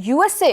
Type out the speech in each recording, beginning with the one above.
USA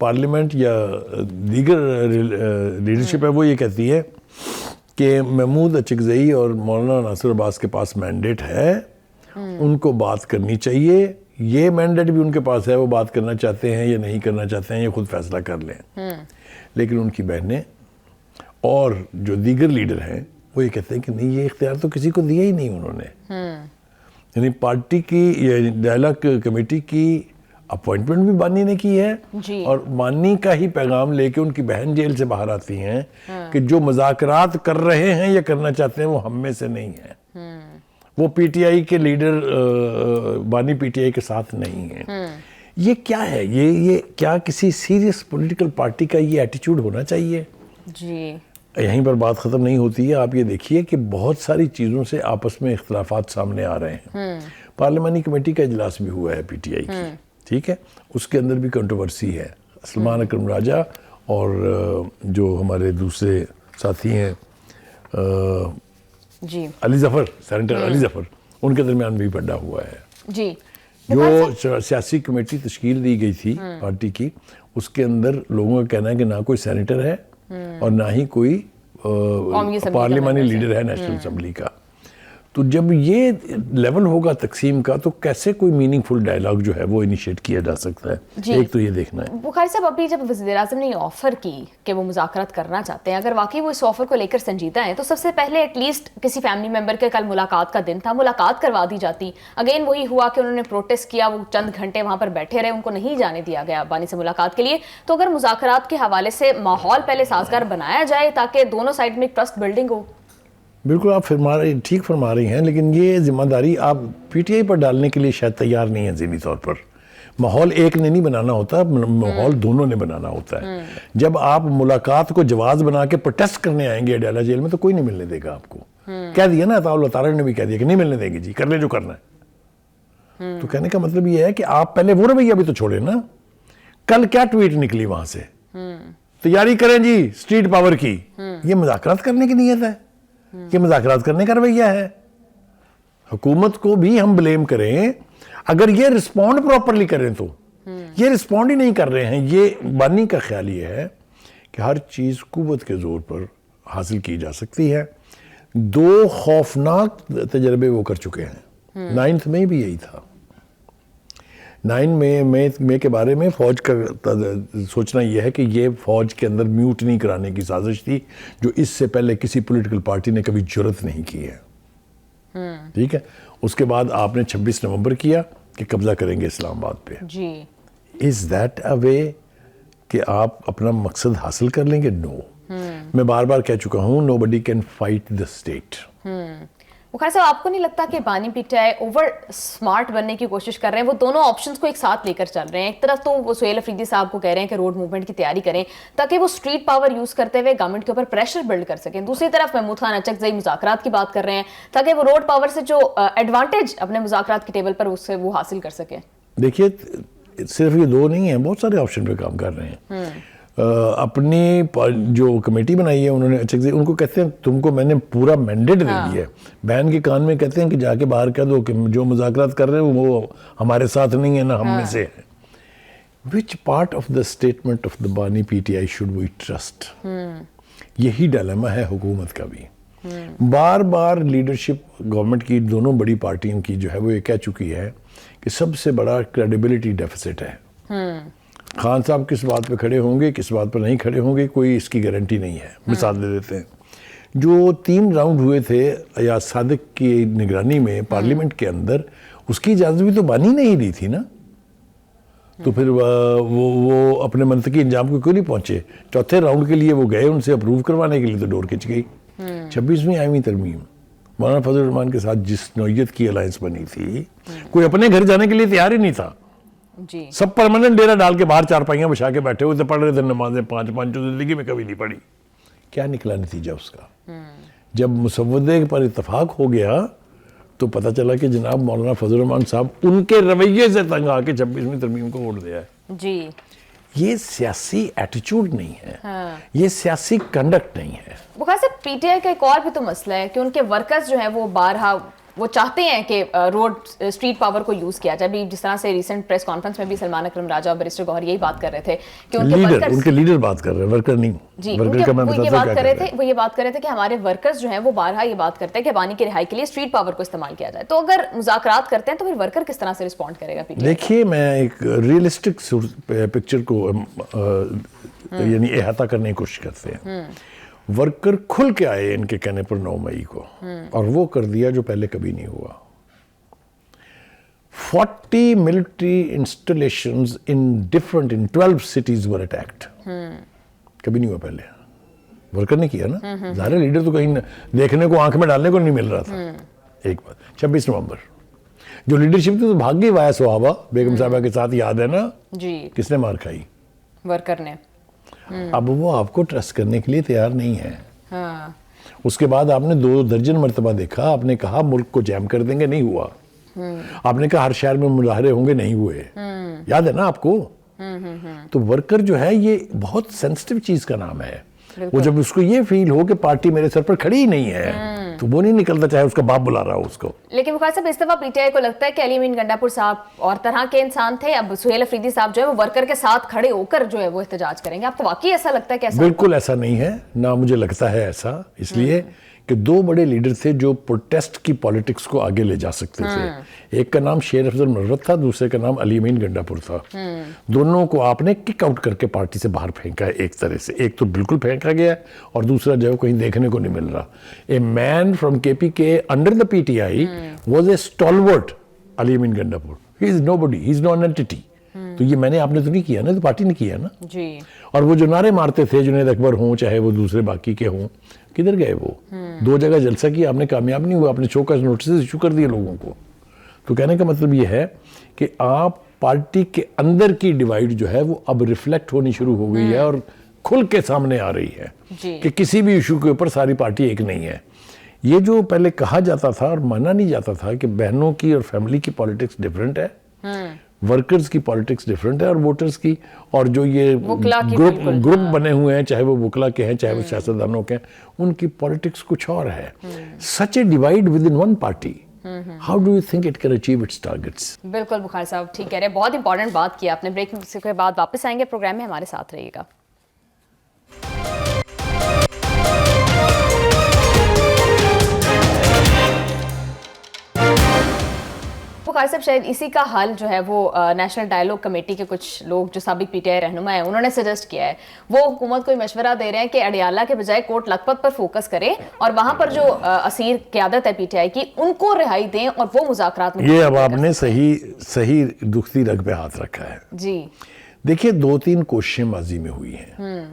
parliament یا دیگر leadership ہے وہ یہ کہتی ہے کہ محمود اچکزئی اور مولانا ناصر عباس کے پاس مینڈیٹ ہے, ان کو بات کرنی چاہیے, یہ مینڈیٹ بھی ان کے پاس ہے, وہ بات کرنا چاہتے ہیں یا نہیں کرنا چاہتے ہیں یہ خود فیصلہ کر لیں. لیکن ان کی بہنیں اور جو دیگر لیڈر ہیں وہ یہ کہتے ہیں کہ نہیں, یہ اختیار تو کسی کو دیا ہی نہیں انہوں نے. یعنی پارٹی کی ڈائلاگ کمیٹی کی اپوائنٹمنٹ بھی بانی نے کی ہے, اور بانی کا ہی پیغام لے کے ان کی بہن جیل سے باہر آتی ہیں کہ جو مذاکرات کر رہے ہیں یا کرنا چاہتے ہیں وہ ہم میں سے نہیں ہیں, وہ پی ٹی آئی کے لیڈر بانی پی ٹی آئی کے ساتھ نہیں ہیں. یہ کیا ہے, یہ کیا کسی سیریس پولیٹیکل پارٹی کا یہ ایٹیچیوڈ ہونا چاہیے؟ جی یہیں پر بات ختم نہیں ہوتی ہے. آپ یہ دیکھیے کہ بہت ساری چیزوں سے آپس میں اختلافات سامنے آ رہے ہیں. پارلیمانی کمیٹی کا اجلاس بھی ہوا ہے پی ٹی آئی کی, ٹھیک ہے, اس کے اندر بھی کنٹروورسی ہے. سلمان اکرم راجہ اور جو ہمارے دوسرے ساتھی ہیں جی علی ظفر, سینیٹر علی ظفر, ان کے درمیان بھی پڑا ہوا ہے. جی جو سیاسی کمیٹی تشکیل دی گئی تھی پارٹی کی, اس کے اندر لوگوں کا کہنا ہے کہ نہ کوئی سینیٹر ہے اور نہ ہی کوئی پارلیمانی لیڈر ہے نیشنل اسمبلی کا. تو جب یہ لیول ہوگا تقسیم کا تو کیسے کوئی میننگ فل ڈائلاگ جو ہے وہ انیشیٹ کیا جا سکتا ہے؟ ایک تو یہ دیکھنا ہے. بخاری صاحب, ابھی جب وزیر اعظم نے یہ آفر کی کہ وہ مذاکرات کرنا چاہتے ہیں, اگر واقعی وہ اس آفر کو لے کر سنجیدہ ہیں تو سب سے پہلے ایٹ لیسٹ کسی فیملی ممبر کے کل ملاقات کا دن تھا, ملاقات کروا دی جاتی. اگین وہی ہوا کہ انہوں نے پروٹیسٹ کیا, وہ چند گھنٹے وہاں پر بیٹھے رہے, ان کو نہیں جانے دیا گیا بانی سے ملاقات کے لیے. تو اگر مذاکرات کے حوالے سے ماحول پہلے سازگار بنایا جائے تاکہ دونوں سائڈ میں ٹرسٹ بلڈنگ ہو. بالکل آپ ٹھیک فرما رہی ہیں, لیکن یہ ذمہ داری آپ پی ٹی آئی پر ڈالنے کے لیے شاید تیار نہیں ہیں ذہنی طور پر. ماحول ایک نے نہیں بنانا ہوتا, ماحول دونوں نے بنانا ہوتا ہے. جب آپ ملاقات کو جواز بنا کے پروٹیسٹ کرنے آئیں گے اڈیالہ جیل میں تو کوئی نہیں ملنے دے گا آپ کو. کہہ دیا نا, عطا اللہ تعالیٰ نے بھی کہہ دیا کہ نہیں ملنے دیں گے جی, کر لے جو کرنا ہے. تو کہنے کا مطلب یہ ہے کہ آپ پہلے وہ رویہ بھی تو چھوڑیں نا. کل کیا ٹویٹ نکلی وہاں سے, تیاری کریں جی اسٹریٹ پاور کی, یہ مذاکرات کرنے کی نیت ہے, یہ مذاکرات کرنے کا رویہ ہے. حکومت کو بھی ہم بلیم کریں اگر یہ رسپونڈ پراپرلی کریں تو, یہ رسپونڈ ہی نہیں کر رہے ہیں. یہ بانی کا خیال یہ ہے کہ ہر چیز قوت کے زور پر حاصل کی جا سکتی ہے. 2 خوفناک تجربے وہ کر چکے ہیں. 9 مئی بھی یہی تھا. 9 مئی کے بارے میں فوج کا سوچنا یہ ہے کہ یہ فوج کے اندر میوٹنی کرانے کی سازش تھی جو اس سے پہلے کسی پولیٹیکل پارٹی نے کبھی جرت نہیں کی ہے. ٹھیک ہے, اس کے بعد آپ نے 26 نومبر کیا کہ قبضہ کریں گے اسلام آباد پہ. جی از دیٹ اے وے کہ آپ اپنا مقصد حاصل کر لیں گے؟ نو. میں بار بار کہہ چکا ہوں, نو بڈی کین فائٹ دا اسٹیٹ. بخاری صاحب, آپ کو نہیں لگتا کہ بانی پی ٹی آئی اوور سمارٹ بننے کی کوشش کر رہے ہیں؟ وہ دونوں آپشنز کو ایک ساتھ لے کر چل رہے ہیں. ایک طرف تو وہ سہیل افریدی صاحب کو کہہ رہے ہیں کہ روڈ موومنٹ کی تیاری کریں تاکہ وہ اسٹریٹ پاور یوز کرتے ہوئے گورنمنٹ کے اوپر پریشر بلڈ کر سکیں. دوسری طرف محمود خان اچکزئی مذاکرات کی بات کر رہے ہیں تاکہ وہ روڈ پاور سے جو ایڈوانٹیج اپنے مذاکرات کی ٹیبل پر اس سے وہ حاصل کر سکیں. دیکھیے صرف یہ 2 نہیں ہیں, بہت سارے آپشن پہ کام کر رہے ہیں. اپنی جو کمیٹی بنائی ہے انہوں نے, ان کو کہتے ہیں تم کو میں نے پورا مینڈیٹ دے دیا ہے. بہن کے کان میں کہتے ہیں کہ جا کے باہر کہہ دو کہ جو مذاکرات کر رہے ہیں وہ ہمارے ساتھ نہیں ہے, نہ ہم میں سے ہے. Which part of the statement of the بانی P T I should we trust? یہی ڈائلیما ہے حکومت کا بھی. بار بار لیڈرشپ گورنمنٹ کی, دونوں بڑی پارٹیوں کی جو ہے وہ یہ کہہ چکی ہے کہ سب سے بڑا کریڈیبلٹی ڈیفیسٹ ہے. خان صاحب کس بات پہ کھڑے ہوں گے, کس بات پہ نہیں کھڑے ہوں گے, کوئی اس کی گارنٹی نہیں ہے. مثال دے دیتے ہیں, جو 3 راؤنڈ ہوئے تھے ایاز صادق کی نگرانی میں پارلیمنٹ کے اندر, اس کی اجازت بھی تو بانی نے ہی دی تھی نا. تو پھر وہ اپنے منطقی انجام کو کیوں نہیں پہنچے؟ 4تھے راؤنڈ کے لیے وہ گئے, ان سے اپروو کروانے کے لیے تو ڈور کھچ گئی. 26ویں آئینی ترمیم مولانا فضل الرحمان کے ساتھ جس نوعیت کی الائنس بنی تھی, کوئی اپنے گھر جانے کے لیے تیار ہی نہیں تھا. سب پرماننٹ ڈیرا ڈال کے باہر 4 پائیاں بچھا کے بیٹھے ہوئے تھے, پڑھ رہے تھے نمازیں 5 جو زندگی میں کبھی نہیں پڑھی. کیا نکلا نتیجہ اس کا؟ جب مسودے پر اتفاق ہو گیا تو پتہ چلا کہ جناب مولانا فضل الرحمان صاحب ان کے رویے سے تنگ آ کے 26ویں ترمیم کو ووٹ دیا ہے. جی یہ سیاسی ایٹیچیوڈ نہیں ہے, یہ سیاسی کنڈکٹ نہیں ہے. بخاری صاحب, پی ٹی آئی کا ایک اور بھی تو مسئلہ ہے کہ ان کے ورکرز جو ہیں وہ بارہا وہ چاہتے ہیں کہ روڈ اسٹریٹ پاور کو یوز کیا جائے. جس طرح سے ریسنٹ پریس کانفرنس میں بھی سلمان اکرم راجہ اور بیرسٹر گوہر یہی بات کر رہے تھے کہ ان کے لیڈر بات کر رہے ہیں, ورکر نہیں. جی, وہ یہ بات کر رہے تھے کہ ہمارے ورکرز جو ہیں وہ بارہا یہ بات کرتے ہیں کہ بانی کی رہائی کے لیے اسٹریٹ پاور کو استعمال کیا جائے. تو اگر مذاکرات کرتے ہیں تو پھر ورکر کس طرح سے رسپونڈ کرے گا؟ دیکھیے, میں ایک ریئلسٹک پکچر کو یعنی احاطہ کرنے کی کوشش کرتے ہیں. ورکر کھل کے آئے ان کے کہنے پر 9 مئی کو, اور وہ کر دیا جو پہلے کبھی نہیں ہوا. 40 military installations in 12 cities were attacked. کبھی نہیں ہوا پہلے. ورکر نے کیا نا, ظاہر لیڈر تو کہیں دیکھنے کو آنکھ میں ڈالنے کو نہیں مل رہا تھا. ایک بات, 26 نومبر جو لیڈرشپ تھی تو بھاگ گئی وائس صحابہ بیگم صاحبہ کے ساتھ, یاد ہے نا جی, کس نے مار کھائی؟ ورکر نے. اب وہ آپ کو ٹرسٹ کرنے کے لیے تیار نہیں ہے. اس کے بعد آپ نے 2 درجن مرتبہ دیکھا, آپ نے کہا ملک کو جیم کر دیں گے, نہیں ہوا. آپ نے کہا ہر شہر میں مظاہرے ہوں گے, نہیں ہوئے. یاد ہے نا آپ کو. تو ورکر جو ہے یہ بہت سینسٹیو چیز کا نام ہے. وہ جب اس کو یہ فیل ہو کہ پارٹی میرے سر پر کھڑی ہی نہیں ہے تو وہ نہیں نکلتا, چاہے اس کا باپ بلا رہا ہو اس کو. لیکن بخاری صاحب, اس دفعہ پی ٹی آئی کو لگتا ہے کہ علی امین گنڈا پور صاحب اور طرح کے انسان تھے. اب سہیل افریدی صاحب جو ہے وہ ورکر کے ساتھ کھڑے ہو کر جو ہے وہ احتجاج کریں گے. آپ کو واقعی ایسا لگتا ہے کہ ایسا؟ بالکل ایسا نہیں ہے, نہ مجھے لگتا ہے ایسا, اس لیے کہ 2 بڑے لیڈر تھے جو پروٹیسٹ کی پالیٹکس کو آگے لے جا سکتے تھے. ایک کا نام شیر افضل مروت تھا, دوسرے کا نام علی امین گنڈا پور تھا. دونوں کو آپ نے کک آؤٹ کر کے پارٹی سے باہر پھینکا ہے ایک طرح سے. ایک تو بالکل پھینکا گیا ہے اور دوسرا جو ہے کہیں دیکھنے کو نہیں مل رہا. اے مین فرام کے پی کے under the P T I was a stalwart Ali Amin Gandapur پور. He is nobody, he is no an entity. تو یہ میں نے آپ نے تو نہیں کیا نا, تو پارٹی نے کیا نا جی. اور وہ جو نعرے مارتے تھے, جنید اکبر ہوں چاہے وہ دوسرے باقی کے ہوں, کدھر گئے وہ؟ 2 جگہ جلسہ کیا, آپ نے کامیاب نہیں ہوا, آپ نے چوکس نوٹسز ایشو کر دیے لوگوں کو. تو کہنے کا مطلب یہ ہے کہ آپ پارٹی کے اندر کی ڈیوائیڈ جو ہے وہ اب ریفلیکٹ ہونی شروع ہو گئی ہے اور کھل کے سامنے آ رہی ہے کہ کسی بھی ایشو کے اوپر ساری پارٹی ایک نہیں ہے. یہ جو پہلے کہا جاتا تھا اور مانا نہیں جاتا تھا کہ بہنوں کی اور فیملی کی پالیٹکس ڈیفرنٹ ہے, ورکرز کی پالیٹکس ڈیفرنٹ ہے اور ووٹرز کی, اور جو یہ گروپ بنے ہوئے ہیں, چاہے وہ وکلا کے ہیں چاہے وہ سیاستدانوں کے ہیں, ان کی پالیٹکس کچھ اور ہے. Such a divide within one party, how do you think it can achieve its targets? بالکل بخاری صاحب ٹھیک کہہ رہے ہیں, بہت امپورٹنٹ بات کی آپ نے. بریک کے بعد واپس آئیں گے پروگرام میں, ہمارے ساتھ رہیے گا. بخاری صاحب, شاید اسی کا حل جو ہے وہ نیشنل ڈائیلاگ کمیٹی کے کچھ لوگ جو سابق پی ٹی آئی رہنما ہیں انہوں نے سجیسٹ کیا ہے. وہ حکومت کو مشورہ دے رہے ہیں کہ اڈیالہ کے بجائے کوٹ لکھپت پر فوکس کریں اور وہاں پر جو اسیر قیادت ہے پی ٹی آئی کی ان کو رہائی دیں اور وہ مذاکرات میں. یہ اب آپ نے صحیح دکھتی رگ پہ ہاتھ رکھا ہے. جی دیکھیے, 2-3 کوششیں ماضی میں ہوئی ہیں.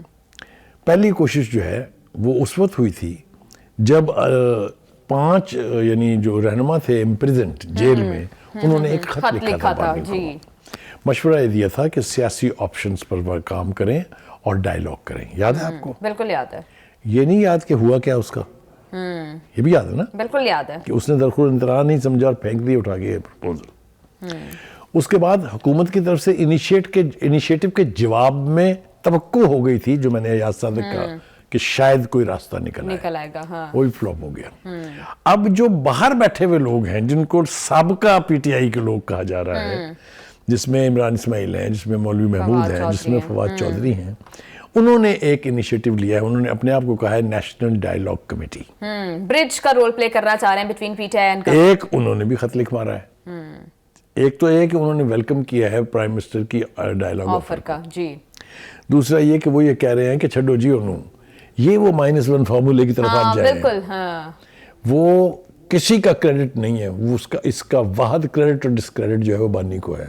پہلی کوشش جو ہے وہ اس وقت ہوئی تھی جب 5 یعنی جو رہنما تھے امپریزنٹ جیل میں, انہوں نے ایک خط لکھا تھا. مشورہ یہ دیا تھا کہ سیاسی آپشنز پر وہ کام کریں اور ڈائیلاگ کریں. یاد ہے آپ کو؟ بالکل یاد ہے. یہ نہیں یاد کہ ہوا کیا اس کا؟ یہ بھی یاد ہے نا؟ بالکل یاد ہے کہ اس نے درخور انترا نہیں سمجھا اور پھینک دی اٹھا کے پروپوزل. اس کے بعد حکومت کی طرف سے انیشیٹو کے جواب میں توقع ہو گئی تھی, جو میں نے ایاز صادق کا, کہ شاید کوئی راستہ نکل آئے گا. وہی فلوپ ہو گیا. اب جو باہر بیٹھے ہوئے لوگ ہیں جن کو سابقہ پی ٹی آئی کے لوگ کہا جا رہا ہے, جس میں عمران اسماعیل ہیں, جس میں مولوی محمود ہیں, جس میں فواد چودھری ہیں, انہوں نے ایک انیشیٹو لیا ہے. انہوں نے اپنے آپ کو کہا ہے نیشنل ڈائیلاگ کمیٹی. برج کا رول پلے کرنا چاہ رہے ہیں between P T I and. ایک انہوں نے بھی خط لکھ مارا ہے. ایک تو یہ کہ انہوں نے ویلکم کیا ہے پرائم منسٹر کی ڈائیلاگ آفر کا. جی. دوسرا یہ کہ وہ یہ کہہ رہے ہیں کہ چھڈو جی انہوں, یہ وہ -1 فارمولے کی طرف آپ جائیں. بالکل. وہ کسی کا کریڈٹ نہیں ہے, وہ اس کا واحد کریڈٹ اور ڈسکریڈٹ جو ہے وہ بانی کو ہے.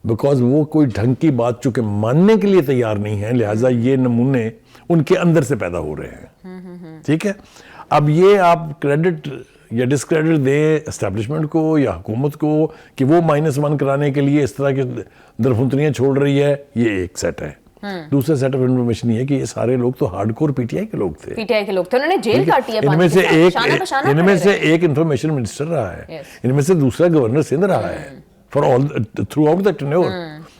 بیکاز وہ کوئی ڈھنگ کی بات چونکہ ماننے کے لیے تیار نہیں ہے, لہٰذا یہ نمونے ان کے اندر سے پیدا ہو رہے ہیں. ٹھیک ہے, اب یہ آپ کریڈٹ یا ڈسکریڈٹ دیں اسٹیبلشمنٹ کو یا حکومت کو کہ وہ -1 کرانے کے لیے اس طرح کی درفنتریاں چھوڑ رہی ہے, یہ ایک سیٹ ہے. دوسرا سیٹ آف انفارمیشن یہ ہے کہ یہ سارے لوگ تو ہارڈ کور پی ٹی آئی کے لوگ تھے. انہوں نے جیل کاٹی ہے. ان میں سے ایک انفارمیشن منسٹر رہا ہے, ان میں سے دوسرا گورنر سندھ رہا ہے فار آل تھرو آؤٹ دا ٹینیور.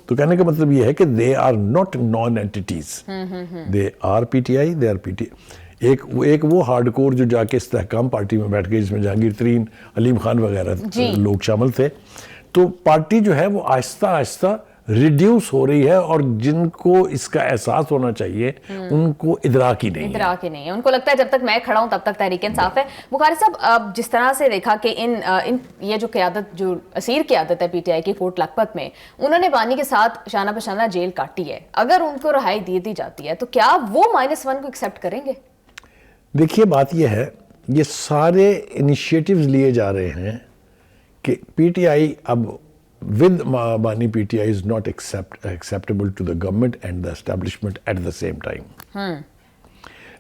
تو کہنے کا مطلب یہ ہے کہ they are not non entities, they are P T I, they are P T. ایک وہ ہارڈ کور جو جا کے استحکام پارٹی میں بیٹھ گئی، جس میں جہانگیر ترین، علیم خان وغیرہ لوگ شامل تھے. تو پارٹی جو ہے وہ آہستہ آہستہ ریڈیوس ہو رہی ہے، اور جن کو اس کا احساس ہونا چاہیے ان کو ادراک ہی نہیں ہے. ان کو لگتا ہے جب تک میں کھڑا ہوں تب تک تحریک انصاف ہے. بخاری صاحب، اب جس طرح سے دیکھا کہ یہ جو قیادت، جو اسیر قیادت ہے پی ٹی آئی کی فورٹ لکھپت میں، انہوں نے بانی کے ساتھ شانہ بشانہ جیل کاٹی ہے. اگر ان کو رہائی دی جاتی ہے تو کیا وہ -1 کو ایکسیپٹ کریں گے؟ دیکھیے بات یہ ہے، یہ سارے انیشیٹیوز لیے جا رہے ہیں کہ پی ٹی آئی اب with Bani PTI is not acceptable to the government and the establishment at the same time.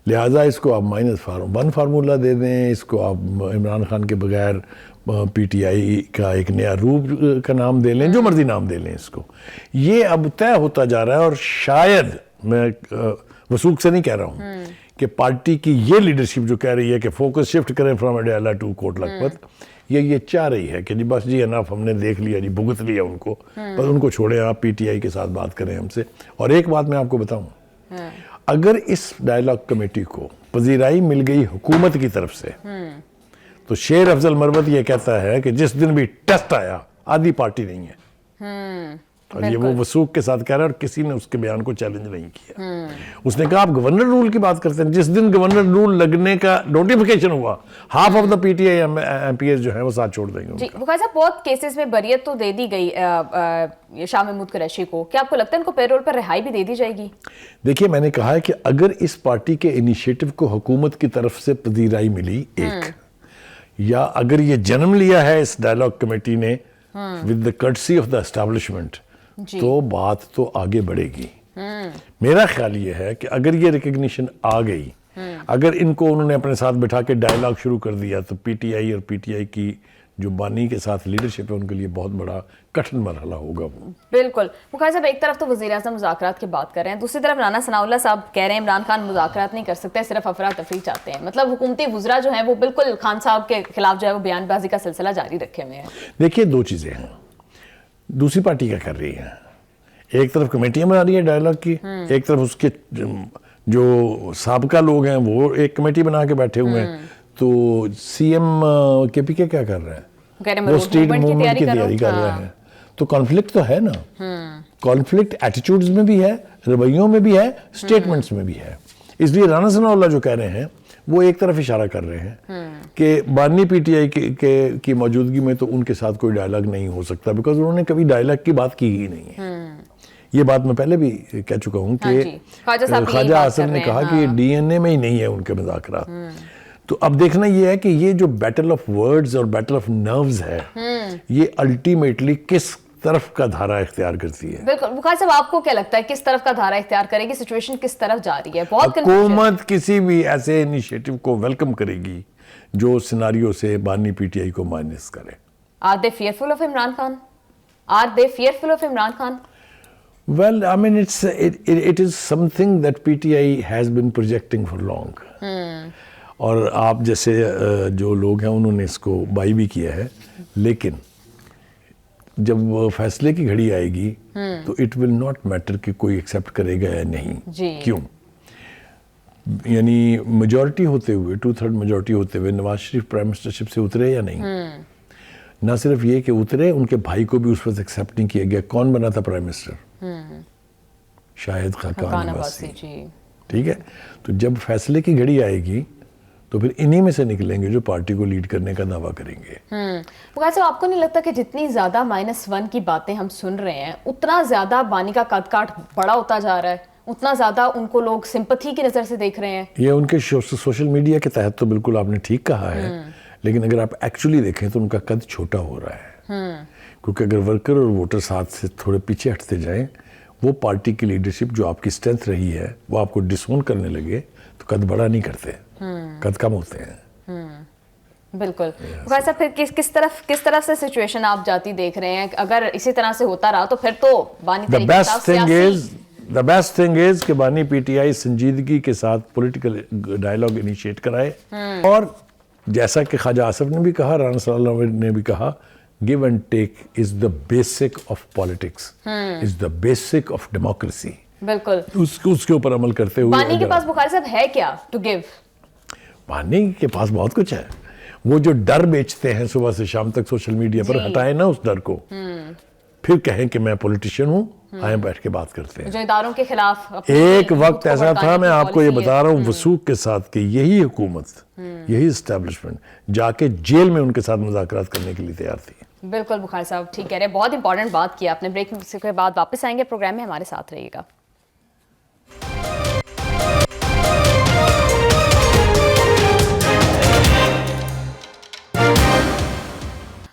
لہٰذا اس کو آپ -1 فارمولہ دے دیں، اس کو آپ عمران خان کے بغیر پی ٹی آئی کا ایک نیا روپ کا نام دے لیں، جو مرضی نام دے لیں اس کو. یہ اب طے ہوتا جا رہا ہے، اور شاید میں وثوق سے نہیں کہہ رہا ہوں کہ پارٹی کی یہ لیڈرشپ جو کہہ رہی ہے کہ فوکس شفٹ کریں فرام اڈیالہ ٹو کوٹ لکھپت، یہ چاہ رہی ہے کہ بس انف، ہم نے دیکھ لیا بھگت لیا ان کو، بس ان کو چھوڑیں، آپ پی ٹی آئی کے ساتھ بات کریں ہم سے. اور ایک بات میں آپ کو بتاؤں، اگر اس ڈائیلاگ کمیٹی کو پذیرائی مل گئی حکومت کی طرف سے، تو شیر افضل مروت یہ کہتا ہے کہ جس دن بھی ٹیسٹ آیا آدھی پارٹی نہیں ہے. اور یہ وہ وثوق کے ساتھ کہہ رہا ہے، اور کسی نے اس کے بیان کو چیلنج نہیں کیا. اس نے کہا آپ گورنر رول کی بات کرتے ہیں، جس دن گورنر رول لگنے کا نوٹیفیکیشن ہوا، half of the P T I M P S جو ہے وہ ساتھ چھوڑ دیں گے. جی بخاری صاحب، بہت کیسز میں بریت تو دے دی گئی شاہ محمود قریشی کو، کیا آپ کو لگتا ہے ان کو پے رول پر رہائی بھی دے دی جائے گی؟ دیکھیے میں نے کہا ہے کہ اگر اس پارٹی کے انیشیٹو کو حکومت کی طرف سے پذیرائی ملی، ایک، یا اگر یہ جنم لیا ہے اس ڈائیلاگ کمیٹی نے with the courtesy of the establishment, تو بات تو آگے بڑھے گی. میرا خیال یہ ہے کہ اگر یہ ریکگنیشن آ گئی، اگر ان کو انہوں نے اپنے ساتھ بٹھا کے ڈائیلاگ شروع کر دیا، تو پی ٹی آئی اور پی ٹی آئی کی جو بانی کے ساتھ لیڈرشپ ہے ان کے لیے بہت بڑا کٹھن مرحلہ ہوگا. بالکل. بخاری صاحب، ایک طرف تو وزیر اعظم مذاکرات کی بات کر رہے ہیں، دوسری طرف رانا ثناء اللہ صاحب کہہ رہے ہیں عمران خان مذاکرات نہیں کر سکتے، صرف افراتفری چاہتے ہیں. مطلب حکومتی وزراء جو ہیں وہ بالکل خان صاحب کے خلاف جو ہے وہ بیان بازی کا سلسلہ جاری رکھے ہوئے ہیں. دیکھیے دو چیزیں ہیں، دوسری پارٹی کیا کر رہی ہے، ایک طرف کمیٹیاں بنا رہی ہے ڈائیلاگ کی، ایک طرف اس کے جو سابقہ لوگ ہیں وہ ایک کمیٹی بنا کے بیٹھے ہوئے ہیں. تو سی ایم کے پی کے کیا کر رہا ہے، وہ اسٹریٹ موومنٹ کی تیاری کر رہے ہیں. تو کانفلکٹ تو ہے نا، کانفلکٹ ایٹیٹیوڈز میں بھی ہے، رویوں میں بھی ہے، سٹیٹمنٹس میں بھی ہے. اس لیے رانا ثناء اللہ جو کہہ رہے ہیں وہ ایک طرف اشارہ کر رہے ہیں کہ بانی پی ٹی آئی کی موجودگی میں تو ان کے ساتھ کوئی ڈائیلاگ نہیں ہو سکتا، بیکاز انہوں نے کبھی ڈائیلاگ کی بات کی ہی نہیں ہے. یہ بات میں پہلے بھی کہہ چکا ہوں کہ خواجہ آصف نے کہا کہ یہ ڈی این اے میں ہی نہیں ہے ان کے مذاکرات. تو اب دیکھنا یہ ہے کہ یہ جو بیٹل آف ورڈز اور بیٹل آف نروز ہے، یہ الٹیمیٹلی کس طرف کا دھارا اختیار کرتی ہے. بالکل. بخاری صاحب، آپ کو کیا لگتا ہے کس طرف کا دھارا اختیار کرے گی، سچویشن کس طرف جا رہی ہے؟ بہت حکومت کسی بھی ایسے انیشیٹو کو ویلکم کرے گی جو سیناریو سے بانی پی ٹی آئی کو مائنس کرے. Are they fearful of Imran Khan? Are they fearful of Imran Khan? Well, I mean, it is something that PTI has been projecting for long. اور آپ جیسے جو لوگ ہیں انہوں نے اس کو بائی بھی کیا ہے، لیکن جب فیصلے کی گھڑی آئے گی تو اٹ ول ناٹ میٹر کہ کوئی ایکسیپٹ کرے گا یا نہیں. کیوں؟ یعنی میجورٹی ہوتے ہوئے، 2/3 میجورٹی ہوتے ہوئے نواز شریف پرائم منسٹرشپ سے اترے یا نہیں؟ نہ صرف یہ کہ اترے، ان کے بھائی کو بھی اس وقت ایکسیپٹ نہیں کیا گیا. کون بنا تھا پرائم منسٹر؟ شاہد خاقان عباسی. ٹھیک ہے. تو جب فیصلے کی گھڑی آئے گی تو پھر انہی میں سے نکلیں گے جو پارٹی کو لیڈ کرنے کا دعویٰ کریں گے. بخاری صاحب، آپ کو نہیں لگتا کہ جتنی زیادہ -1 کی باتیں ہم سن رہے ہیں، اتنا زیادہ بانی کا قد کاٹ بڑا ہوتا جا رہا ہے، اتنا زیادہ ان کو لوگ سمپتھی کی نظر سے دیکھ رہے ہیں؟ یہ ان کے سوشل میڈیا کے تحت تو بالکل آپ نے ٹھیک کہا ہے، لیکن اگر آپ ایکچولی دیکھیں تو ان کا قد چھوٹا ہو رہا ہے. کیونکہ اگر ورکر اور ووٹر ساتھ سے تھوڑے پیچھے ہٹتے جائیں، وہ پارٹی کی لیڈرشپ جو آپ کی اسٹرینتھ رہی ہے وہ آپ کو ڈسون کرنے لگے تو قد بڑا نہیں کرتے، قد کم ہوتے ہیں. بالکل. بخاری صاحب، پھر کس طرف سے سچویشن آپ جاتی دیکھ رہے ہیں؟ اگر اسی طرح سے ہوتا رہا تو پھر تو بانی the best thing is کہ بانی پی ٹی آئی سنجیدگی کے ساتھ پولیٹیکل ڈائیلاگ انیشیٹ کرائے، اور جیسا کہ خواجہ آصف نے بھی کہا، رانا ثناء اللہ نے بھی کہا، give and take is the basic of politics, is the basic of democracy. بالکل. اس کے اوپر عمل کرتے ہوئے بانی کے پاس بخاری صاحب ہے کیا to give؟ ماننے کے پاس بہت کچھ ہے. وہ جو ڈر بیچتے ہیں صبح سے شام تک سوشل میڈیا پر, ہٹائیں نا اس ڈر کو, پھر کہیں کہ میں پولیٹیشین ہوں, آئیں بیٹھ کے بات کرتے ہیں. جو اداروں کے خلاف ایک وقت ایسا تھا, میں آپ کو یہ بتا رہا ہوں وثوق کے ساتھ, کہ یہی حکومت, یہی اسٹیبلشمنٹ جا کے جیل میں ان کے ساتھ مذاکرات کرنے کے لیے تیار تھی. بالکل بخاری صاحب ٹھیک کہہ رہے ہیں, بہت امپورٹنٹ بات کی آپ نے. بریک کے بعد واپس آئیں گے پروگرام میں, ہمارے ساتھ رہیے گا.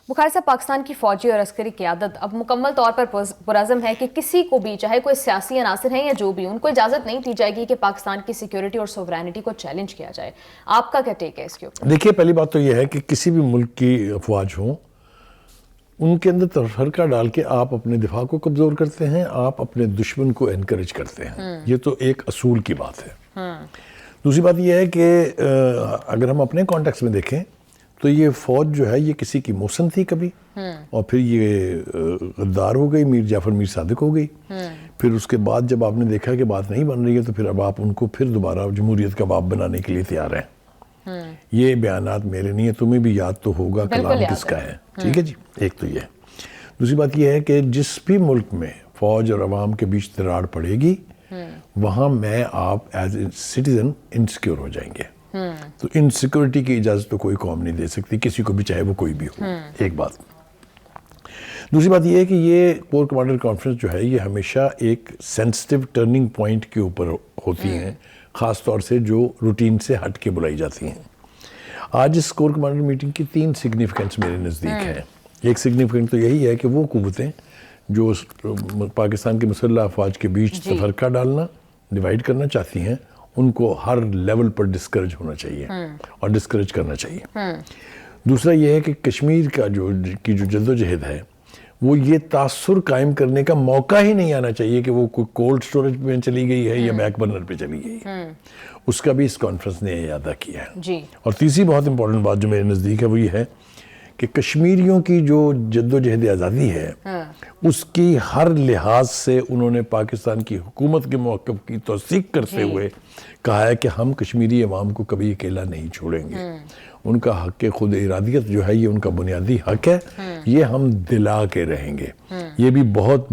بخاری صاحب, پاکستان کی فوجی اور عسکری قیادت اب مکمل طور پر پرعزم ہے کہ کسی کو بھی, چاہے کوئی سیاسی عناصر ہیں یا جو بھی, ان کو اجازت نہیں دی جائے گی کہ پاکستان کی سیکیورٹی اور سوورینٹی کو چیلنج کیا جائے. آپ کا کیا ٹیک ہے اس کے اوپر؟ دیکھیے, پہلی بات تو یہ ہے کہ کسی بھی ملک کی افواج ہوں, ان کے اندر تفرقہ ڈال کے آپ اپنے دفاع کو کمزور کرتے ہیں, آپ اپنے دشمن کو انکریج کرتے ہیں. یہ تو ایک اصول کی بات ہے. دوسری بات یہ ہے کہ اگر ہم اپنے کانٹیکس میں دیکھیں تو یہ فوج جو ہے یہ کسی کی موسن تھی کبھی, اور پھر یہ غدار ہو گئی, میر جعفر میر صادق ہو گئی. پھر اس کے بعد جب آپ نے دیکھا کہ بات نہیں بن رہی ہے تو پھر اب آپ ان کو پھر دوبارہ جمہوریت کا باپ بنانے کے لیے تیار ہیں. یہ بیانات میرے نہیں ہیں, تمہیں بھی یاد تو ہوگا کلام کس کا ہے. ٹھیک ہے جی, ایک تو یہ. دوسری بات یہ ہے کہ جس بھی ملک میں فوج اور عوام کے بیچ دراڑ پڑے گی, وہاں میں آپ ایز اے سٹیزن انسیکیور ہو جائیں گے. تو انسیکیورٹی کی اجازت تو کوئی قوم نہیں دے سکتی کسی کو بھی, چاہے وہ کوئی بھی ہو. ایک بات. دوسری بات یہ ہے کہ یہ کور کمانڈر کانفرنس جو ہے یہ ہمیشہ ایک سینسٹیو ٹرننگ پوائنٹ کے اوپر ہوتی ہیں, خاص طور سے جو روٹین سے ہٹ کے بلائی جاتی ہیں. آج اس کور کمانڈر میٹنگ کی 3 سگنیفیکنس میرے نزدیک ہیں. ایک سگنیفیکنٹ تو یہی ہے کہ وہ قوتیں جو پاکستان کے مسلح افواج کے بیچ تفرقہ ڈالنا, ڈیوائیڈ کرنا چاہتی ہیں, ان کو ہر لیول پر ڈسکریج ہونا چاہیے اور ڈسکریج کرنا چاہیے. دوسرا یہ ہے کہ کشمیر کا جو جد و جہد ہے وہ یہ تاثر قائم کرنے کا موقع ہی نہیں آنا چاہیے کہ وہ کوئی کولڈ سٹوریج میں چلی گئی ہے یا بیک برنر پہ چلی گئی ہے. اس کا بھی اس کانفرنس نے اعادہ کیا ہے. اور تیسری بہت امپورٹنٹ بات جو میرے نزدیک ہے وہ یہ ہے کہ کشمیریوں کی جو جد و جہد آزادی ہے اس کی ہر لحاظ سے انہوں نے پاکستان کی حکومت کے موقف کی توثیق کرتے ہوئے کہا ہے کہ ہم کشمیری عوام کو کبھی اکیلا نہیں چھوڑیں گے. ان کا حق خود ارادیت جو ہے یہ ان کا بنیادی حق ہے, یہ ہم دلا کے رہیں گے. یہ بھی بہت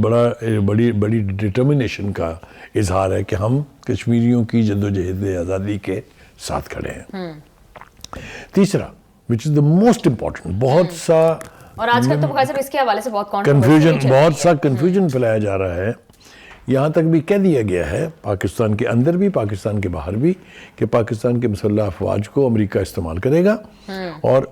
بڑی ڈٹرمنیشن کا اظہار ہے کہ ہم کشمیریوں کی جد و جہد آزادی کے ساتھ کھڑے ہیں. تیسرا which is the most important, بہت سا اور آج کل تو بخاری صاحب اس کے حوالے سے بہت سا کنفیوژن پھیلایا جا رہا ہے. یہاں تک بھی کہہ دیا گیا ہے پاکستان کے اندر بھی پاکستان کے باہر بھی کہ پاکستان کے مسلح افواج کو امریکہ استعمال کرے گا اور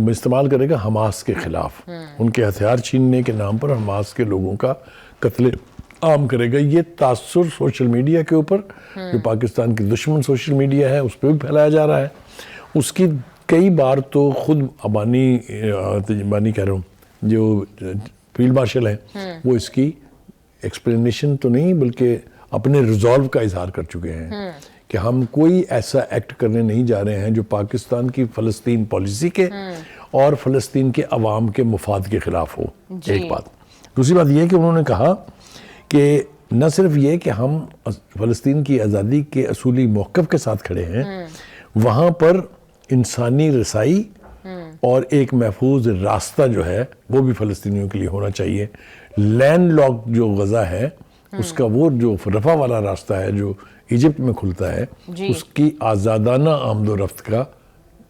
استعمال کرے گا حماس کے خلاف. ان کے ہتھیار چھیننے کے نام پر حماس کے لوگوں کا قتل عام کرے گا. یہ تاثر سوشل میڈیا کے اوپر جو پاکستان کی دشمن سوشل میڈیا ہے اس پہ بھی پھیلایا جا رہا ہے. اس کی کئی بار تو خود ابانی کہہ رہا ہوں جو فیلڈ مارشل ہیں وہ اس کی ایکسپلینیشن تو نہیں بلکہ اپنے ریزالو کا اظہار کر چکے ہیں کہ ہم کوئی ایسا ایکٹ کرنے نہیں جا رہے ہیں جو پاکستان کی فلسطین پالیسی کے اور فلسطین کے عوام کے مفاد کے خلاف ہو. ایک بات. دوسری بات یہ کہ انہوں نے کہا کہ نہ صرف یہ کہ ہم فلسطین کی آزادی کے اصولی موقف کے ساتھ کھڑے ہیں, وہاں پر انسانی رسائی اور ایک محفوظ راستہ جو ہے وہ بھی فلسطینیوں کے لیے ہونا چاہیے. لینڈ لاک جو غزہ ہے اس کا وہ جو رفح والا راستہ ہے جو ایجپٹ میں کھلتا ہے اس کی آزادانہ آمد و رفت کا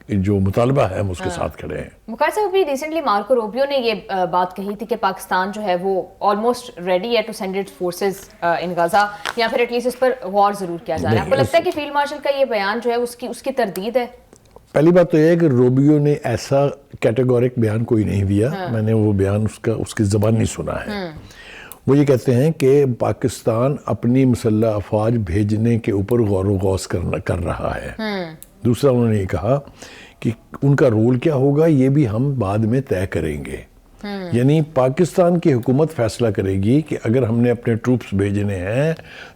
جو مطالبہ ہے ہم اس کے ساتھ کھڑے ہیں. بخاری صاحب ابھی ریسنٹلی مارکو روبیو نے یہ بات کہی تھی کہ پاکستان جو ہے وہ آلموسٹ ریڈی ہے to send it forces in Gaza, یا پھر ایٹ لیسٹ اس پر وار ضرور کیا جا رہا ہے. آپ کو لگتا ہے کہ فیلڈ مارشل کا یہ بیان جو ہے اس کی تردید ہے؟ پہلی بات تو یہ ہے کہ روبیو نے ایسا کیٹیگورک بیان کوئی نہیں دیا. میں نے وہ بیان اس کی زبان نہیں سنا ہے. وہ یہ کہتے ہیں کہ پاکستان اپنی مسلح افواج بھیجنے کے اوپر غور و غوص کر رہا ہے. دوسرا انہوں نے یہ کہا کہ ان کا رول کیا ہوگا یہ بھی ہم بعد میں طے کریں گے. یعنی پاکستان کی حکومت فیصلہ کرے گی کہ اگر ہم نے اپنے ٹروپس بھیجنے ہیں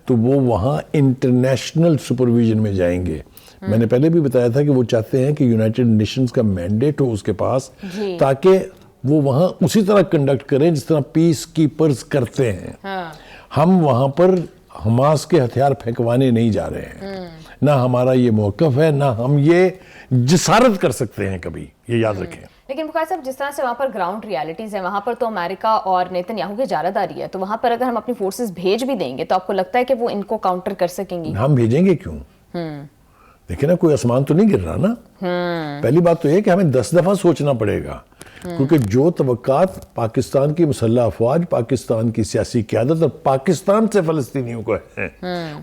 تو وہ وہاں انٹرنیشنل سپرویژن میں جائیں گے. میں نے پہلے بھی بتایا تھا کہ وہ چاہتے ہیں کہ یونائٹڈ نیشنز کا مینڈیٹ ہو اس کے پاس تاکہ وہ وہاں اسی طرح کنڈکٹ کریں جس طرح پیس کیپرز کرتے ہیں. ہم وہاں پر حماس کے ہتھیار پھینکوانے نہیں جا رہے ہیں، نہ ہمارا یہ موقف ہے، نہ ہم یہ جسارت کر سکتے ہیں کبھی، یہ یاد رکھیں۔ لیکن بخاری صاحب جس طرح سے وہاں پر گراؤنڈ ریالٹیز ہیں، وہاں پر تو امریکہ اور نیتن یاہو کی اجارہ داری ہے، تو وہاں پر اگر ہم اپنی فورسز بھیج بھی دیں گے تو آپ کو لگتا ہے کہ وہ ان کو کاؤنٹر کر سکیں گی؟ ہم بھیجیں گے کیوں؟ دیکھیں نا، کوئی آسمان تو نہیں گر رہا نا۔ پہلی بات تو یہ کہ ہمیں 10 دفعہ سوچنا پڑے گا، کیونکہ جو توقعات پاکستان کی مسلح افواج، پاکستان کی سیاسی قیادت اور پاکستان سے فلسطینیوں کو ہے،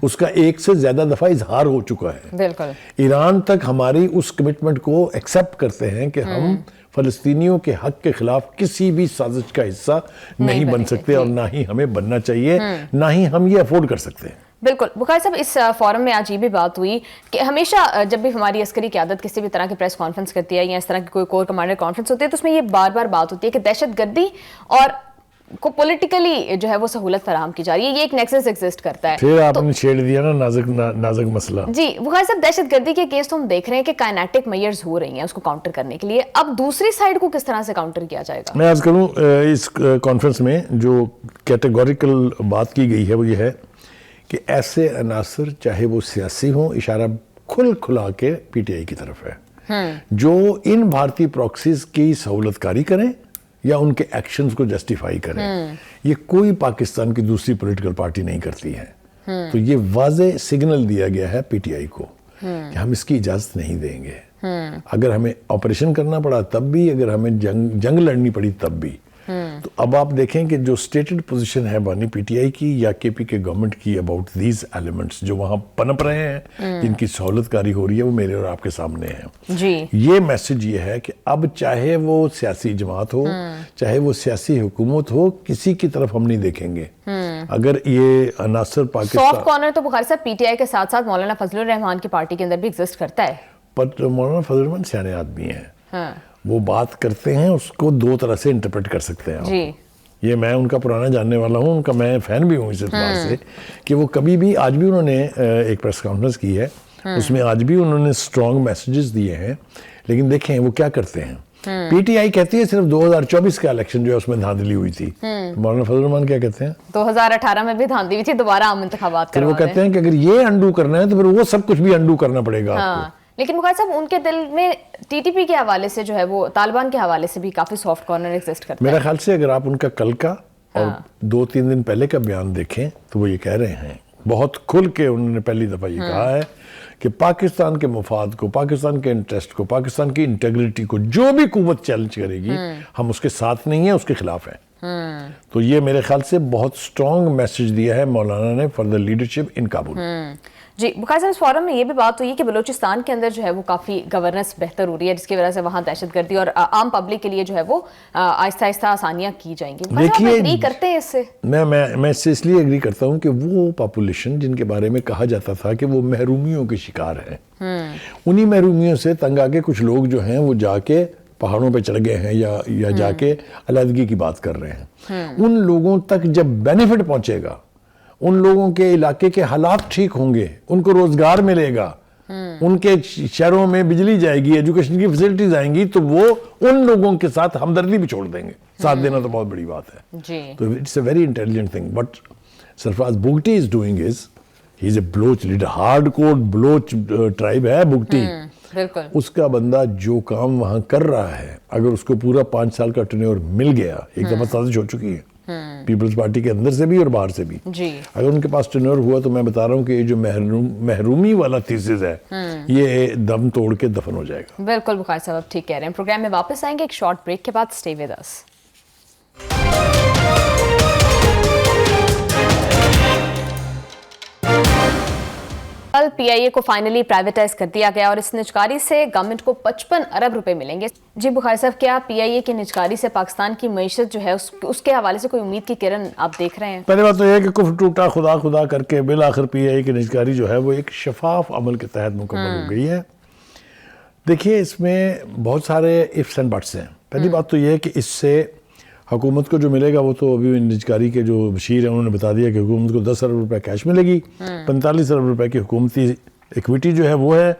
اس کا ایک سے زیادہ دفعہ اظہار ہو چکا ہے۔ بالکل، ایران تک ہماری اس کمٹمنٹ کو ایکسیپٹ کرتے ہیں کہ ہم فلسطینیوں کے حق کے خلاف کسی بھی سازش کا حصہ نہیں بن سکتے، اور نہ ہی ہمیں بننا چاہیے، نہ ہی ہم یہ افورڈ کر سکتے ہیں۔ بالکل بخاری صاحب، اس فورم میں آج یہ بھی بات ہوئی کہ ہمیشہ جب بھی ہماری عسکری قیادت کسی بھی طرح کی پریس کانفرنس کرتی ہے یا اس طرح کی کوئی کور کمانڈر کانفرنس ہوتی ہے تو اس میں یہ بار بار بات ہوتی ہے کہ دہشت گردی اور کو پولیٹیکلی جو ہے وہ سہولت فراہم کی جا رہی ہے، یہ ایک نیکسس ایگزسٹ کرتا ہے۔ پھر آپ نے چھیڑ دیا نا نازک مسئلہ۔ جی بخاری صاحب، دہشت گردی کے کیس تو ہم دیکھ رہے ہیں کہ کائنیٹک میئرز ہو رہی ہیں اس کو کاؤنٹر کرنے کے لیے، اب دوسری سائیڈ کو کس طرح سے کاؤنٹر کیا جائے گا؟ میں عرض کروں، اس کانفرنس میں جو کیٹیگوریکل بات کی گئی ہے وہ یہ ہے کہ ایسے عناصر چاہے وہ سیاسی ہوں، اشارہ کھلا کے پی ٹی آئی کی طرف ہے، جو ان بھارتی پراکسیز کی سہولت کاری کریں یا ان کے ایکشنز کو جسٹیفائی کریں، یہ کوئی پاکستان کی دوسری پولیٹیکل پارٹی نہیں کرتی ہے۔ تو یہ واضح سگنل دیا گیا ہے پی ٹی آئی کو کہ ہم اس کی اجازت نہیں دیں گے، اگر ہمیں آپریشن کرنا پڑا تب بھی، اگر ہمیں جنگ لڑنی پڑی تب بھی۔ تو اب آپ دیکھیں کہ جو سٹیٹڈ پوزیشن ہے بانی پی ٹی آئی کی یا کے پی کے گورنمنٹ کی اباؤٹ دیز ایلیمنٹس جو وہاں پنپ رہے ہیں، جن کی سہولت کاری ہو رہی ہے، وہ میرے اور آپ کے سامنے ہیں۔ جی، یہ میسج یہ ہے کہ اب چاہے وہ سیاسی جماعت ہو، چاہے وہ سیاسی حکومت ہو، کسی کی طرف ہم نہیں دیکھیں گے۔ اگر یہ عناصر پاکستان، سافٹ کارنر تو بخاری صاحب پی ٹی آئی کے ساتھ ساتھ مولانا فضل الرحمان کی پارٹی کے اندر بھی ایگزسٹ کرتا ہے۔ پر مولانا فضل الرحمان سیانے آدمی ہیں، وہ بات کرتے ہیں، اس کو دو طرح سے انٹرپریٹ کر سکتے ہیں آپ۔ جی، یہ میں ان کا پرانا جاننے والا ہوں، ان کا میں فین بھی ہوں اس اعتبار سے کہ وہ کبھی بھی، آج بھی انہوں نے ایک پریس کانفرنس کی ہے، اس میں آج بھی انہوں نے اسٹرانگ میسیجز دیے ہیں، لیکن دیکھیں وہ کیا کرتے ہیں۔ پی ٹی آئی کہتی ہے صرف 2024 کا الیکشن جو ہے اس میں دھاندلی ہوئی تھی، مولانا فضل الرحمان کیا کہتے ہیں؟ 2018 میں بھی دھاندلی ہوئی تھی، دوبارہ عام انتخابات پھر وہ کروا دیں۔ کہتے ہیں کہ اگر یہ انڈو کرنا ہے تو پھر وہ سب کچھ بھی انڈو کرنا پڑے گا آپ کو۔ لیکن بخاری صاحب ان کے دل میں ٹی ٹی پی کے حوالے سے جو ہے وہ طالبان کے حوالے سے بھی کافی سافٹ کارنر ایگزسٹ کرتا ہے۔ میرا خیال سے اگر آپ ان کا کل کا اور 2-3 دن پہلے کا بیان دیکھیں تو وہ یہ کہہ رہے ہیں، بہت کھل کے انہوں نے پہلی دفعہ یہ کہا ہے کہ پاکستان کے مفاد کو، پاکستان کے انٹرسٹ کو، پاکستان کی انٹیگریٹی کو جو بھی قوت چیلنج کرے گی، ہم اس کے ساتھ نہیں ہیں، اس کے خلاف ہیں۔ تو یہ میرے خیال سے بہت سٹرانگ میسج دیا ہے مولانا نے for the leadership in Kabul. جی بخاری صاحب، اس فورم میں یہ بھی بات ہوئی کہ بلوچستان کے اندر جو ہے وہ کافی گورننس بہتر ہو رہی ہے، جس کی وجہ سے وہاں دہشت گردی اور عام پبلک کے لیے جو ہے وہ آہستہ آہستہ آسانیاں کی جائیں گی۔ دیکھیے، ایگری کرتے ہیں اس سے؟ میں اس سے اس لیے ایگری کرتا ہوں کہ وہ پاپولیشن جن کے بارے میں کہا جاتا تھا کہ وہ محرومیوں کے شکار ہیں، انہی محرومیوں سے تنگ آ کے کچھ لوگ جو ہیں وہ جا کے پہاڑوں پہ چڑھ گئے ہیں یا جا کے علیحدگی کی بات کر رہے ہیں۔ ان لوگوں تک جب بینیفٹ پہنچے گا، ان لوگوں کے علاقے کے حالات ٹھیک ہوں گے، ان کو روزگار ملے گا، ان کے شہروں میں بجلی جائے گی، ایجوکیشن کی فیسلٹیز آئیں گی، تو وہ ان لوگوں کے ساتھ ہمدردی بھی چھوڑ دیں گے۔ ساتھ دینا تو بہت بڑی بات ہے۔ جی، تو it's a very intelligent thing. But Sarfraz Bugti is doing he is a Baloch leader, hard core Baloch tribe ہے بگٹی۔ بالکل، اس کا بندہ جو کام وہاں کر رہا ہے، اگر اس کو پورا 5 سال کا ٹینیور مل گیا، ایک دفعہ سازش ہو چکی ہے پیپلز پارٹی کے اندر سے بھی اور باہر سے بھی، جی، اگر ان کے پاس ٹینیور ہوا تو میں بتا رہا ہوں کہ یہ جو محرومی والا تھیسس ہے یہ دم توڑ کے دفن ہو جائے گا۔ بالکل بخاری صاحب آپ ٹھیک کہہ رہے ہیں۔ پروگرام میں واپس آئیں گے ایک شارٹ بریک کے بعد، اسٹے ود اس۔ کل پی آئی اے کو فائنلی پرائیویٹائز کر دیا گیا اور اس نجکاری سے گورنمنٹ کو 55 ارب روپے ملیں گے۔ جی بخاری صاحب، کیا پی آئی اے کی نجکاری سے پاکستان کی معیشت جو ہے اس کے حوالے سے کوئی امید کی کرن آپ دیکھ رہے ہیں؟ پہلی بات تو یہ ہے کہ کفر ٹوٹا خدا کر کے بالآخر پی آئی اے کی نجکاری جو ہے وہ ایک شفاف عمل کے تحت مکمل ہو گئی ہے۔ دیکھیے، اس میں بہت سارے ifs and buts ہیں۔ پہلی بات تو یہ ہے کہ اس سے حکومت کو جو ملے گا وہ تو ابھی نجکاری کے جو بشیر ہیں انہوں نے بتا دیا کہ حکومت کو 10 ارب روپے کیش ملے گی، 45 ارب روپے کی حکومتی ایکویٹی جو ہے وہ ہے۔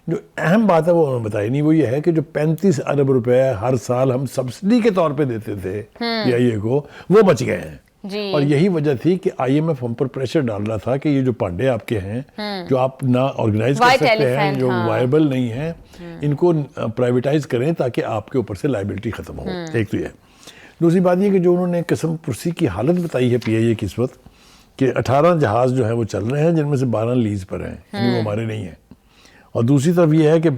جو اہم بات ہے وہ انہوں نے بتائی نہیں، وہ یہ ہے کہ جو 35 ارب روپے ہر سال ہم سبسڈی کے طور پہ دیتے تھے پی آئی اے کو، وہ بچ گئے ہیں۔ جی. اور یہی وجہ تھی کہ IMF ہم پر پریشر ڈال رہا تھا کہ یہ جو پانڈے آپ کے ہیں جو آپ نہ آرگنائز کر سکتے ہیں, جو وائبل نہیں ہیں, ان کو پرائیویٹائز کریں تاکہ آپ کے اوپر سے لائبلٹی ختم ہو. ایک تو یہ. دوسری بات یہ کہ جو انہوں نے قسم پرسی کی حالت بتائی ہے PIA کی اس وقت کہ 18 جہاز جو ہیں وہ چل رہے ہیں جن میں سے 12 لیز پر ہیں, یعنی وہ ہمارے نہیں ہیں. اور دوسری طرف یہ ہے کہ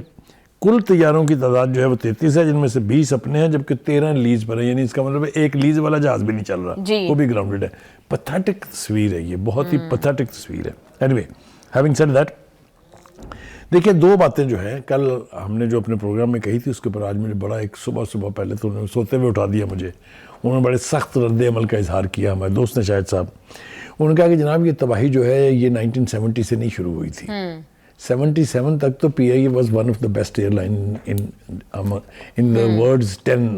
کل طیاروں کی تعداد جو ہے وہ 33 ہے جن میں سے 20 اپنے ہیں جبکہ 13 لیز پر ہیں, یعنی اس کا مطلب ہے ایک لیز والا جہاز بھی نہیں چل رہا, وہ بھی گراؤنڈڈ ہے. پتھیٹک تصویر ہے یہ, بہت ہی پتھیٹک تصویر ہے. Any way, having said that, دیکھیں دو باتیں جو ہیں کل ہم نے جو اپنے پروگرام میں کہی تھی اس کے اوپر آج مجھے بڑا ایک صبح پہلے تو انہوں نے سوتے ہوئے اٹھا دیا مجھے, انہوں نے بڑے سخت رد عمل کا اظہار کیا, ہمارے دوست نے شاہد صاحب. انہوں نے کہا کہ جناب یہ تباہی جو ہے یہ 1970 سے نہیں شروع ہوئی تھی. 77 تک تو PIA was one of the best airline in the world's 10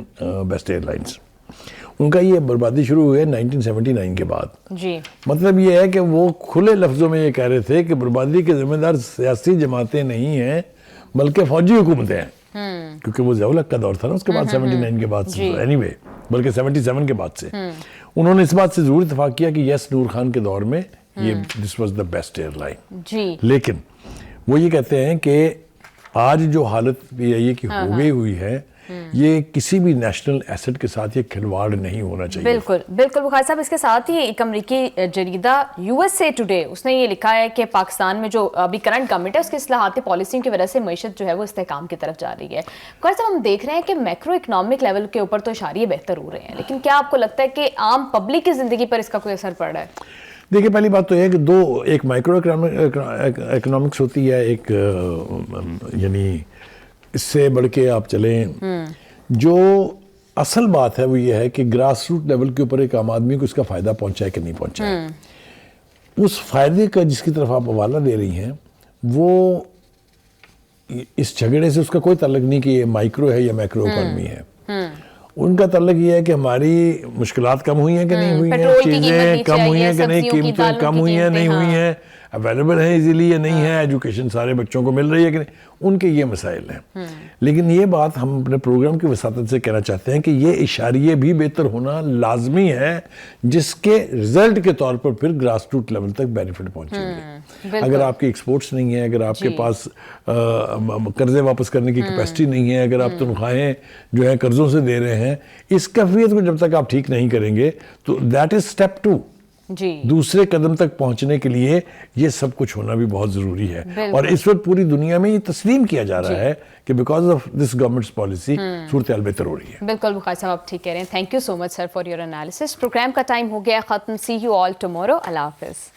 best airlines. ان کا یہ بربادی شروع ہوئی ہے 1979 کے بعد. جی. مطلب یہ ہے کہ وہ کھلے لفظوں میں یہ کہہ رہے تھے کہ بربادی کے ذمہ دار سیاسی جماعتیں نہیں ہیں بلکہ فوجی حکومتیں ہیں, کیونکہ وہ ضیاء الحق کا دور تھا نا اس کے بعد 79 کے بعد سے, اینی وے بلکہ 77 کے بعد سے. انہوں نے اس بات سے ضرور اتفاق کیا کہ یس نور خان کے دور میں یہ this was the best airline. جی. لیکن وہ یہ کہتے ہیں کہ آج جو حالت PIA کی ہو گئی ہوئی ہے یہ کسی بھی نیشنل ایسٹ کے ساتھ یہ کھلواڑ نہیں ہونا چاہیے. بالکل بالکل بخاری صاحب. اس کے ساتھ ہی ایک امریکی جریدہ USA ٹوڈے اس نے یہ لکھا ہے کہ پاکستان میں جو ابھی کرنٹ گورنمنٹ ہے اس کی اصلاحاتی پالیسیوں کی وجہ سے معیشت جو ہے وہ استحکام کی طرف جا رہی ہے. بخاری صاحب ہم دیکھ رہے ہیں کہ میکرو اکنامک لیول کے اوپر تو اشاریے بہتر ہو رہے ہیں, لیکن کیا آپ کو لگتا ہے کہ عام پبلک کی زندگی پر اس کا کوئی اثر پڑ رہا ہے؟ دیکھیں پہلی بات تو یہ ہے کہ ایک مائکرو اکنامکس ہوتی ہے, ایک یعنی اس سے بڑھ کے آپ چلیں, جو اصل بات ہے وہ یہ ہے کہ گراس روٹ لیول کے اوپر ایک عام آدمی کو اس کا فائدہ پہنچا ہے کہ نہیں پہنچا ہے. اس فائدے کا جس کی طرف آپ حوالہ دے رہی ہیں وہ اس جھگڑے سے اس کا کوئی تعلق نہیں کہ یہ مائکرو ہے یا میکرو اکانومی ہے. ان کا تعلق یہ ہے کہ ہماری مشکلات کم ہوئی ہیں کہ نہیں ہوئی ہیں, چیزیں کم ہوئی ہیں کہ نہیں, قیمتیں کم ہوئی ہیں نہیں ہوئی ہیں, اویلیبل ہیں ایزیلی یا نہیں ہے, ایجوکیشن سارے بچوں کو مل رہی ہے کہ نہیں, ان کے یہ مسائل ہیں. لیکن یہ بات ہم اپنے پروگرام کی وساطت سے کہنا چاہتے ہیں کہ یہ اشاریے بھی بہتر ہونا لازمی ہے جس کے رزلٹ کے طور پر پھر گراس روٹ لیول تک بینیفٹ پہنچیں گے. اگر آپ کی ایکسپورٹس نہیں ہیں, اگر آپ کے پاس قرضے واپس کرنے کی کیپیسٹی نہیں ہے, اگر آپ تنخواہیں جو ہیں قرضوں سے دے رہے ہیں, اس کیفیت کو جب تک آپ ٹھیک نہیں کریں گے تو دیٹ از اسٹیپ 2. جی. دوسرے قدم تک پہنچنے کے لیے یہ سب کچھ ہونا بھی بہت ضروری ہے. اور اس وقت پوری دنیا میں یہ تسلیم کیا جا رہا ہے کہ because of this governments policy صورتحال بہتر ہو رہی ہے. بالکل بخاری صاحب آپ ٹھیک کہہ رہے ہیں. Thank you so much sir for your analysis. Program کا ٹائم ہو گیا ختم. سی یو آل ٹمورو. اللہ حافظ.